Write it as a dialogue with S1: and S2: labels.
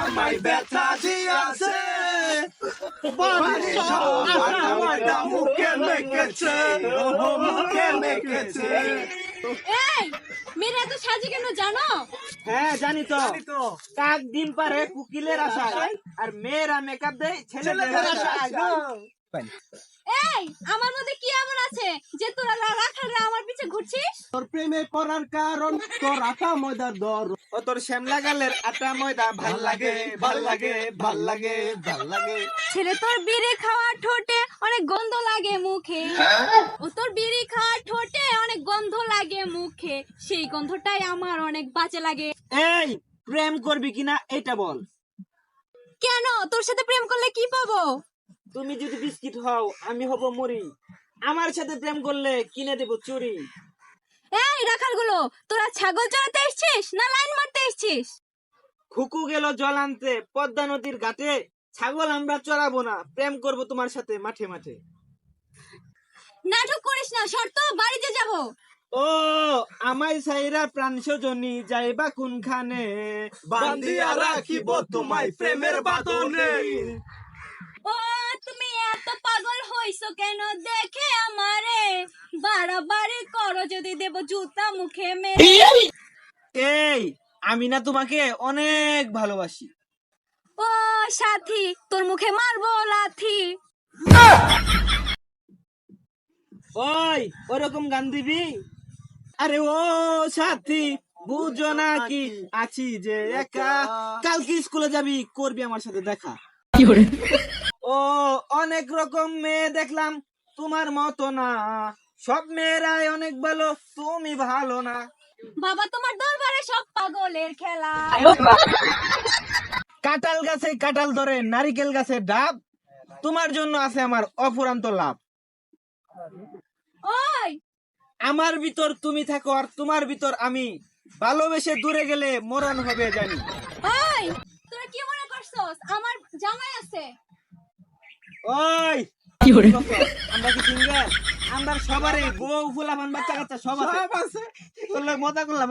S1: আমায় ব্যথা দিয়েছে বাড়িটা মুখে মেখেছে মুখে মেখেছে।
S2: এই মেয়েরা তো সাজে কেন জানো?
S3: হ্যাঁ জানি তো। কাক ডিম পারে কুকিলের আশায়, আর মেয়েরা মেকআপ দেয় ছেলেদের আশায়।
S2: এই আমার মধ্যে কি এমন আছে যে তোরা রাখাল আমার পিছে ঘুরছিস?
S1: তোর প্রেমে পড়ার কারণ তোর আটা ময়দার দর।
S3: ও তোর শ্যামলা গালের আটা ময়দা ভাল লাগে
S1: ভাল লাগে ভাল লাগে ভাল লাগে।
S2: ছেলে তোর বিড়ি খাওয়া ঠোঁটে অনেক গন্ধ লাগে মুখে। ও তোর বিড়ি খাওয়া ঠোঁটে অনেক গন্ধ লাগে মুখে, সেই গন্ধটাই আমার অনেক বাজে লাগে।
S3: এই প্রেম করবি কিনা এটা বল।
S2: কেন, তোর সাথে প্রেম করলে কি পাবো?
S3: তুমি যদি বিস্কিট হও আমি হব মুড়ি, আমার সাথে প্রেম করলে কিনে দেব চুরি।
S2: এই রাখালগুলো, তোরা ছাগল চড়াতে এসছিস না লাইন মারতে এসছিস?
S3: খুকু গেল জল আনতে পদ্মা নদীর ঘাটে, ছাগল আমরা চড়াবো না, প্রেম করব তোমার সাথে মাঠে মাঠে।
S2: নাটক করিস না, শর্ত বাড়িতে যাব।
S3: ও আমায় সাইরা প্রাণ সজনী যাইবা কোনখানে,
S1: বান্ধিয়া রাখিব তোমায় প্রেমের বাঁধনে।
S2: ও তুমি এত পাগল হইছো কেন দেখে আমারে, বাড়াবাড়ি করো যদি দেব জুতা মুখে মেরে।
S3: এই আমি না তোমাকে অনেক ভালোবাসি।
S2: ও সাথী, তোর মুখে মারবো লাথি।
S3: ওই ওরকম গান দিবি? আরে ও সাথী বুঝো না কি আছি যে একা, কালকে স্কুলে যাবি করবি আমার সাথে দেখা। ও অনেক রকম মেয়ে দেখলাম তোমার মতো না, সব মেয়েরাই অনেক ভালো তুমি ভালো না।
S2: বাবা তোমার দরবারে সব পাগলের খেলা।
S3: কাঁঠাল গাছে কাঁঠাল ধরে নারিকেল গাছে ডাব, তোমার জন্য আছে আমার অফুরান্ত লাভ।
S2: ওই
S3: আমার ভিতর তুমি থাকো আর তোমার ভিতর আমি, ভালোবেসে দূরে গেলে মরণ হবে জানি।
S2: ওই তোরা কি মনে করছস আমার জামাই আছে?
S3: ওই আমরা কি সিঙ্গেল? আমরা সবারই বউ ফুলাফান বাচ্চা কাচ্চা সব আছে। বললে মজা করলাম।